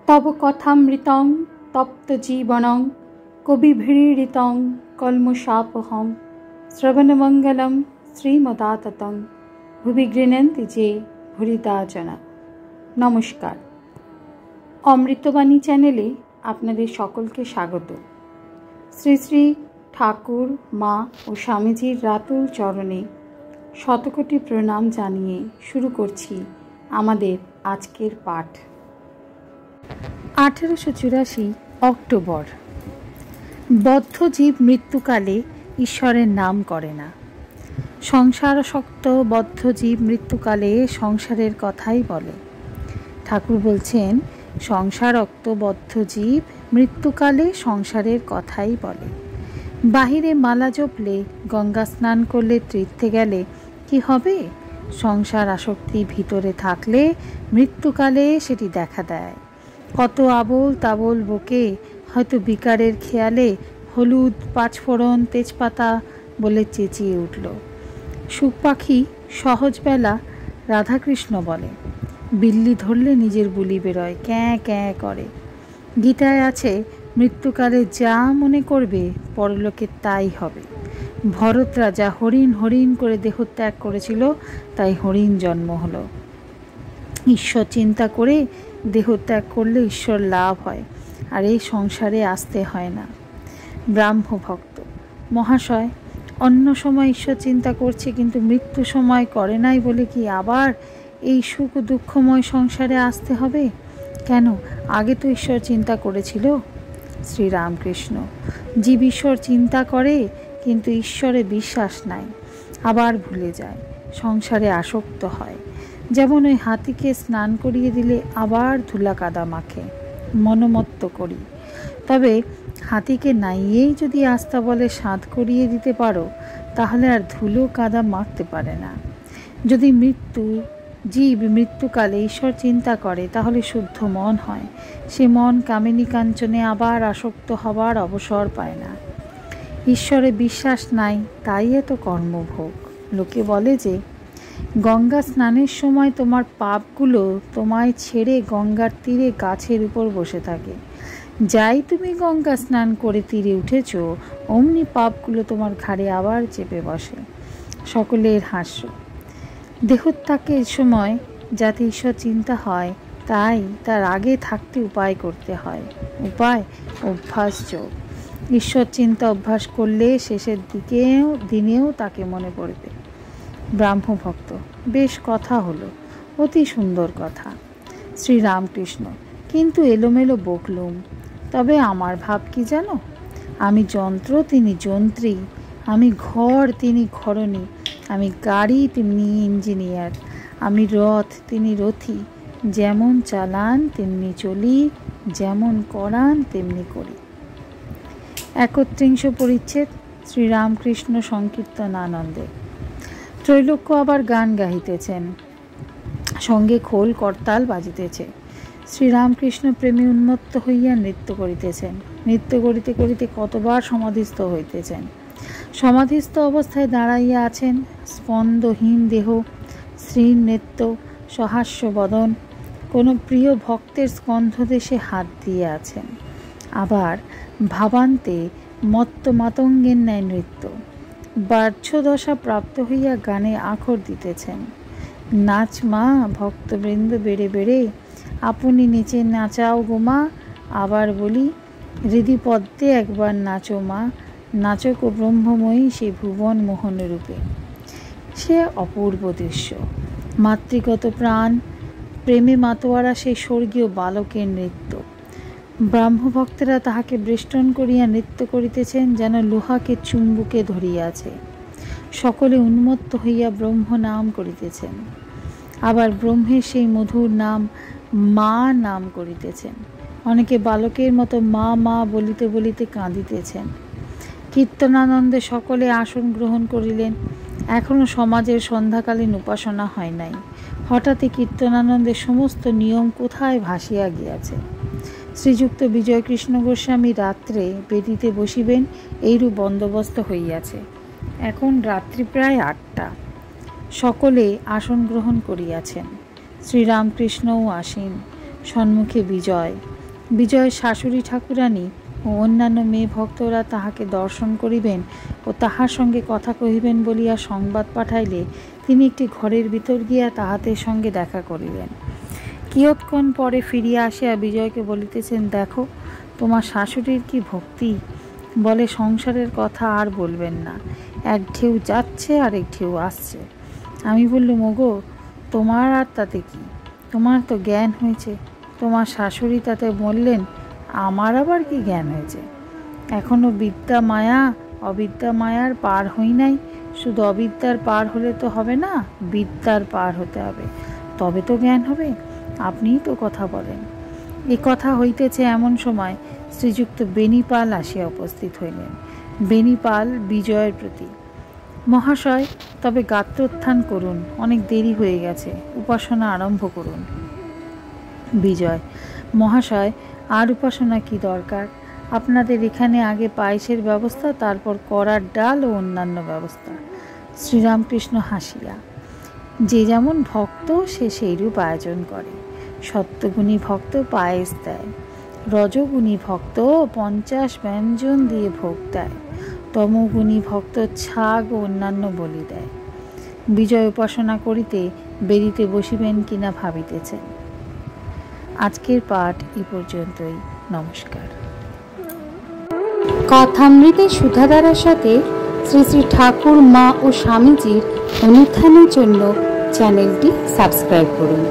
তব কথামৃতং তপ্ত জীবনং কবিভিড়িতং কলমশাপহম শ্রবণমঙ্গলম শ্রীমদাততং ভুবি গৃণন্তি যে ভুরিতা জনা। নমস্কার, অমৃতবাণী চ্যানেলে আপনাদের সকলকে স্বাগত। শ্রী শ্রী ঠাকুর, মা ও স্বামীজির রাতুল চরণে শতকোটি প্রণাম জানিয়ে শুরু করছি আমাদের আজকের পাঠ। 1884 অক্টোবর। বদ্ধ জীব মৃত্যুকালে ঈশ্বরের নাম করে না। সংসারাসক্ত বদ্ধ জীব মৃত্যুকালে সংসারের কথাই বলে। ঠাকুর বলছেন, সংসারক্ত বদ্ধ জীব মৃত্যুকালে সংসারের কথাই বলে। বাহিরে মালা জপলে, গঙ্গা স্নান করলে, তীর্থে গেলে কি হবে? সংসার আসক্তি ভিতরে থাকলে মৃত্যুকালে সেটি দেখা দেয়। কত আবোল তাবোল বকে হয়তো বিকারের খেয়ালে হলুদ, পাঁচফোড়ন, তেজপাতা বলে চেঁচিয়ে উঠল। সুখ পাখি সহজবেলা রাধাকৃষ্ণ বলে, বিল্লি ধরলে নিজের বুলি বেরোয়, ক্যাঁ ক্যাঁ করে। গীতায় আছে, মৃত্যুকালে যা মনে করবে পরলোকে তাই হবে। ভরত রাজা হরিণ হরিণ করে দেহত্যাগ করেছিল, তাই হরিণ জন্ম হলো। ঈশ্বর চিন্তা করে দেহত্যাগ করলে ঈশ্বর লাভ হয়, আর এই সংসারে আসতে হয় না। ব্রাহ্ম ভক্ত মহাশয়, অন্য সময় ঈশ্বর চিন্তা করছে, কিন্তু মৃত্যু সময় করে নাই বলে কি আবার এই সুখ দুঃখময় সংসারে আসতে হবে? কেন? আগে তো ঈশ্বর চিন্তা করেছিল। শ্রীরামকৃষ্ণ, জীব ঈশ্বর চিন্তা করে, কিন্তু ঈশ্বরে বিশ্বাস নাই, আবার ভুলে যায়, সংসারে আসক্ত হয়। যেমন ওই হাতিকে স্নান করিয়ে দিলে আবার ধুলা কাদা মাখে, মনোমত্ত করি। তবে হাতিকে নাইয়েই যদি আস্থা বলে সাধ করিয়ে দিতে পারো, তাহলে আর ধুলো কাদা মাখতে পারে না। যদি জীব মৃত্যুকালে ঈশ্বর চিন্তা করে, তাহলে শুদ্ধ মন হয়। সে মন কামিনী কাঞ্চনে আবার আসক্ত হবার অবসর পায় না। ঈশ্বরে বিশ্বাস নাই, তাই এত কর্মভোগ। লোকে বলে যে, গঙ্গা স্নানের সময় তোমার পাপগুলো তোমায় ছেড়ে গঙ্গার তীরে গাছের উপর বসে থাকে। যাই তুমি গঙ্গা স্নান করে তীরে উঠেছ, অমনি পাপগুলো তোমার ঘাড়ে আবার চেপে বসে। সকলের হাস্য। দেহত্যাগের সময় যাতে ঈশ্বর চিন্তা হয়, তাই তার আগে থাকতে উপায় করতে হয়। উপায় অভ্যাস যোগ। ঈশ্বর চিন্তা অভ্যাস করলে শেষের দিনেও তাকে মনে পড়বে। ব্রাহ্মভক্ত, বেশ কথা হলো, অতি সুন্দর কথা। শ্রীরামকৃষ্ণ, কিন্তু এলোমেলো বকলুম। তবে আমার ভাব কি জানো? আমি যন্ত্র, তিনি যন্ত্রী। আমি ঘর, তিনি ঘরণী। আমি গাড়ি, তিনি ইঞ্জিনিয়ার। আমি রথ, তিনি রথী। যেমন চালান তেমনি চলি, যেমন করান তেমনি করি। 31 পরিচ্ছেদ শ্রীরামকৃষ্ণ সংকীর্তন আনন্দে। ত্রৈলোক্য আবার গান গাহিতেছেন, সঙ্গে খোল করতাল বাজিতেছে। শ্রীরামকৃষ্ণ প্রেমে উন্মত্ত হইয়া নৃত্য করিতেছেন। নৃত্য করিতে করিতে কতবার সমাধিস্থ হইতেছেন। সমাধিস্থ অবস্থায় দাঁড়াইয়া আছেন, স্পন্দহীন দেহ, শ্রীর নৃত্য, সহাস্য বদন। কোনো প্রিয় ভক্তের স্কন্ধদেশে হাত দিয়ে আছেন। আবার ভাবান্তে মত্ত মাতঙ্গের ন্যায় নৃত্য। বাহ্যদশা প্রাপ্ত হইয়া গানে আখর দিতেছেন। নাচ মা, ভক্তবৃন্দ বেড়ে বেড়ে, আপনি নিচে নাচাও গোমা। আবার বলি, হৃদি পদ্মে একবার নাচো মা, নাচক ও ব্রহ্মময়ী সে ভুবন মোহন রূপে। সে অপূর্ব দৃশ্য। মাতৃগত প্রাণ, প্রেমে মাতোয়ারা সেই স্বর্গীয় বালকের নৃত্য। ব্রাহ্মভক্তেরা তাহাকে বেষ্টন করিয়া নৃত্য করিতেছেন, যেন লোহাকে চুম্বুকে ধরিয়াছে। সকলে উন্মত্ত হইয়া ব্রহ্ম নাম করিতেছেন। আবার ব্রহ্মের সেই মধুর নাম মা নাম করিতেছেন। অনেকে বালকের মতো মা মা বলিতে বলিতে কাঁদিতেছেন। কীর্তনানন্দে সকলে আসন গ্রহণ করিলেন। এখনও সমাজের সন্ধ্যাকালীন উপাসনা হয় নাই। হঠাৎই কীর্তনানন্দের সমস্ত নিয়ম কোথায় ভাসিয়া গিয়াছে। শ্রীযুক্ত বিজয়কৃষ্ণ গোস্বামী রাত্রে বেদিতে বসিবেন, এইরূপ বন্দোবস্ত হইয়াছে। এখন রাত্রি প্রায় 8টা। সকলে আসন গ্রহণ করিয়াছেন। শ্রীরামকৃষ্ণও আসীন। সম্মুখে বিজয়। বিজয়ের শাশুড়ি ঠাকুরানী ও অন্যান্য মেয়ে ভক্তরা তাহাকে দর্শন করিবেন ও তাহার সঙ্গে কথা কহিবেন বলিয়া সংবাদ পাঠাইলে তিনি একটি ঘরের ভিতর গিয়া তাহাদের সঙ্গে দেখা করিলেন। কিয়ৎক্ষণ পরে ফিরিয়া আসিয়া বিজয়কে বলিতেছেন, দেখো তোমার শাশুড়ির কি ভক্তি, বলে সংসারের কথা আর বলবেন না, এক ঢেউ যাচ্ছে আর এক ঢেউ আসছে। আমি বললুম, ওগো তোমার আর তাতে কি, তোমার তো জ্ঞান হয়েছে। তোমার শাশুড়ি তাতে বললেন, আমার আবার কি জ্ঞান হয়েছে, এখনো বিদ্যা মায়া অবিদ্যা মায়ার পার হই নাই, শুধু অবিদ্যার পার হলে তো হবে না, বিদ্যার পার হতে হবে, তবে তো জ্ঞান হবে। আপনিই তো কথা বলেন। এ কথা হইতেছে এমন সময় শ্রীযুক্ত বেণীপাল আসিয়া উপস্থিত হইলেন। বেণীপাল বিজয়ের প্রতি, মহাশয় তবে গাত্রোত্থান করুন, অনেক দেরি হয়ে গেছে, উপাসনা আরম্ভ করুন। বিজয়, মহাশয় আর উপাসনা কি দরকার, আপনাদের এখানে আগে পায়েসের ব্যবস্থা, তারপর কড়ার ডাল ও অন্যান্য ব্যবস্থা। শ্রীরামকৃষ্ণ হাসিয়া, যে যেমন ভক্ত সে সেইরূপ আয়োজন করে। সত্যগুণী ভক্ত পায়েস দেয়, রজগুণী ভক্ত 50 ব্যঞ্জন দিয়ে ভোগ দেয়, তমগুণী ভক্ত ছাগ ও অন্যান্য বলি দেয়। বিজয় উপাসনা করিতে বেরিতে বসিবেন কিনা ভাবিতেছেন। আজকের পাঠ এই পর্যন্তই। নমস্কার। কথামৃতে সুধাধারার সাথে শ্রী শ্রী ঠাকুর, মা ও স্বামীজির অনুত্থানের জন্য চ্যানেলটি সাবস্ক্রাইব করুন।